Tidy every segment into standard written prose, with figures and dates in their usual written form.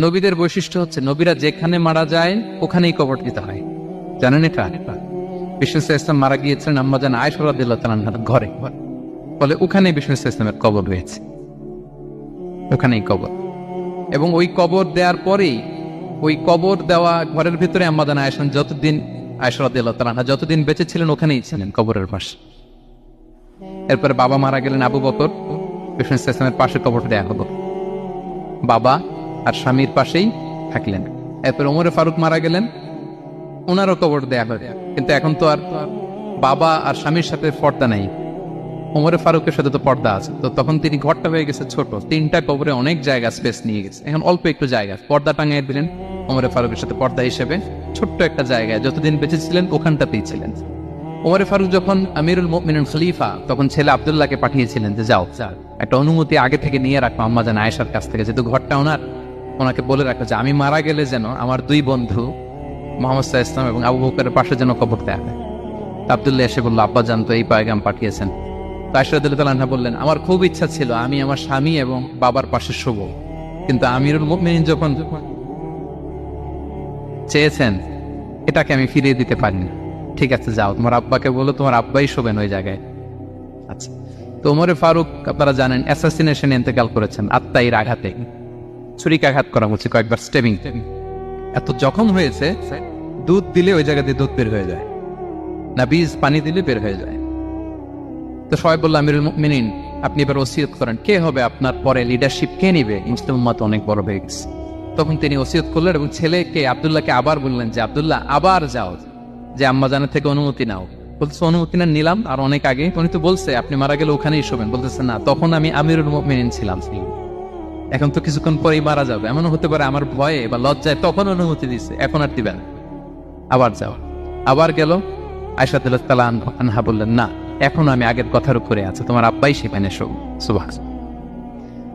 নবীদের বৈশিষ্ট্য হচ্ছে নবীরা যেখানে মারা যায় ওখানেই কবর দিতে হয়। জানেন এটা? বিষ্ণু ইসলাম মারা গিয়েছিলেন আম্মাজান আয়েশা রাদিয়াল্লাহু তাআলার ঘরে, ফলে ওখানে বিষ্ণু ইসলামের কবর রয়েছে, ওখানেই কবর। এবং ওই কবর দেওয়ার পরেই ওই কবর দেওয়া ঘরের ভিতরে আম্মাজান আয়েশা আয়েশা রাদিয়াল্লাহু তাআলা যতদিন বেঁচে ছিলেন ওখানেই ছিলেন কবরের পাশে। এরপরে বাবা মারা গেলেন আবু বকর, বিষ্ণু ইসলামের পাশে কবর দেয়া হলো, বাবা আর স্বামীর পাশেই থাকলেন। এরপর ওমরে ফারুক মারা গেলেন, ওনারও কবর দেয়া হলো। কিন্তু এখন তো আর বাবা আর স্বামীর সাথে পর্দা নাই, ওমরে ফারুকের সাথে তো পর্দা আছে। তো তখন তিনি ঘরটা হয়ে গেছে ছোট, তিনটা কবরে অনেক জায়গা স্পেস নিয়ে গেছে। এখন অল্প একটু জায়গা পর্দা টাঙিয়ে দিলেন ওমরে ফারুকের সাথে পর্দা হিসেবে, ছোট্ট একটা জায়গায় যতদিন বেঁচে ছিলেন ওখানটাতেই ছিলেন। ওমরে ফারুক যখন আমিরুল মুমিনিন খলিফা, তখন ছেলে আব্দুল্লাহকে পাঠিয়েছিলেন যে যাও একটা অনুমতি আগে থেকে নিয়ে রাখো আম্মাজান আয়েশার কাছ থেকে, যেহেতু ঘরটা ওনাকে বলে রাখো যে আমি মারা গেলে যেন আমার দুই বন্ধু মুহাম্মদ সাল্লাল্লাহু আলাইহি ওয়াসাল্লাম এবং আবু বকরের পাশে যেন কবর দেয়া হয়। আব্দুল্লাহ এসে বলল, আব্বা জান তো এই পয়গাম পাঠিয়েছেন। তো আয়েশা রাদিয়াল্লাহু তাআলা আনহা বললেন, আমার খুব ইচ্ছা ছিল আমি আমার স্বামী এবং বাবার পাশে শুব, কিন্তু আমিরুল মুমিনিন যখন চেয়েছেন এটাকে আমি ফিরিয়ে দিতে পারিনি। ঠিক আছে যাও, তোমার আব্বাকে বলো তোমার আব্বাই শোবেন ওই জায়গায়। আচ্ছা, তো ওমরে ফারুক আপনারা জানেন অ্যাসাসিনেশনে ইন্তেকাল করেছেন, আত্মাইয়ের আঘাতে, ছুরিকাঘাত করা হচ্ছে কয়েকবার, স্টেবিং। এত জখম হয়েছে, দুধ দিলে ওই জায়গা দিয়ে দুধ বের হয়ে যায় না, বীজ পানি দিলে বের হয়ে যায়। তো সবাই বলল, আমিরুল মুমিনিন আপনি এবার ওসিয়ত করেন, কে হবে আপনার পরে লিডারশিপ, কে নিবে? মুসলিম উম্মাত অনেক বড় হয়ে গেছে। তখন তিনি ওসিয়ত করলেন এবং ছেলেকে আব্দুল্লাহকে আবার বললেন যে আব্দুল্লাহ আবার যাও, যে আম্মাজানের থেকে অনুমতি নাও। বলতেছে অনুমতি না নিলাম আর অনেক আগে, উনি তো বলছে আপনি মারা গেলে ওখানেই শোবেন। বলতেছে না, তখন আমি আমিরুল মুমিনিন ছিলাম, এখন তো কিছুক্ষণ পরেই মারা যাবে, এমনও হতে পারে আমার ভয়ে বা লজ্জায় তখন অনুমতি দিচ্ছে, এখন আর দিবেন। আবার যাও, আবার গেল। আয়েশা রাদিয়াল্লাহু তাআলা আনহা বললেন, না এখন আমি আগের কথার উপরে আছে, তোমার আব্বাই সেখানে শো। সুবহানাল্লাহ।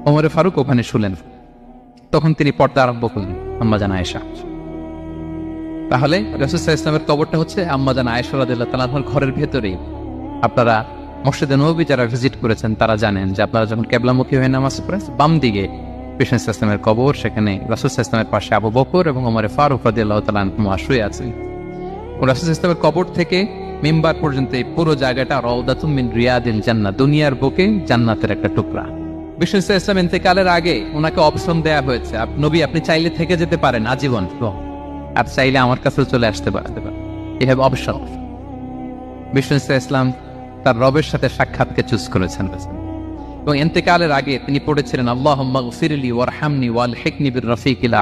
ওমরে ফারুক ওখানে শুলেন, তখন তিনি পর্দা আরম্ভ করলেন আম্মাজান আয়েশা। তাহলে রাসূল সাল্লাল্লাহু আলাইহি ওয়াসাল্লামের কবরটা হচ্ছে আম্মাজান আয়েশা রাদিয়াল্লাহু তাআলা আনহার ঘরের ভেতরেই। আপনারা মসজিদে নববী যারা ভিজিট করেছেন তারা জানেন যে আপনারা যখন কিবলামুখী হয়ে নামাজ পড়েন, বাম দিকে বিষ্ণু সাল্লাল্লাহু আলাইহি ওয়াসাল্লামের কবর, সেখানে রাসূল সাল্লাল্লাহু আলাইহি ওয়াসাল্লামের পাশে আবু বকর এবং ওমরে ফারুক রাদিয়াল্লাহু তাআলা আনহুমা শুয়ে আছেন। রাসূল সাল্লাল্লাহু আলাইহি ওয়াসাল্লামের কবর থেকে মিম্বার পর্যন্ত এই পুরো জায়গাটা রাউদাতুম মিন রিয়াদিল জান্নাহ, দুনিয়ার বুকে জান্নাতের একটা টুকরা। বিষ্ণু সাল্লাল্লাহু আলাইহি ওয়াসাল্লাম ইন্তেকালের আগে ওনাকে অপশন দেয়া হয়েছে, নবী আপনি চাইলে থেকে যেতে পারেন আজীবন, আর চাইলে আমার কাছে চলে আসতে পারেন, এই হ্যাভ অপশন। বিষ্ণু সাল্লাল্লাহু আলাইহি ওয়াসাল্লাম তার রবের সাথে সাক্ষাৎকে চুজ করেছেন এবং ইন্তেকালের আগে তিনি পড়েছিলেন, আল্লাহুম্মা গফিরলি ওয়ারহামনি ওয়ালহিকনি বির রফিকিল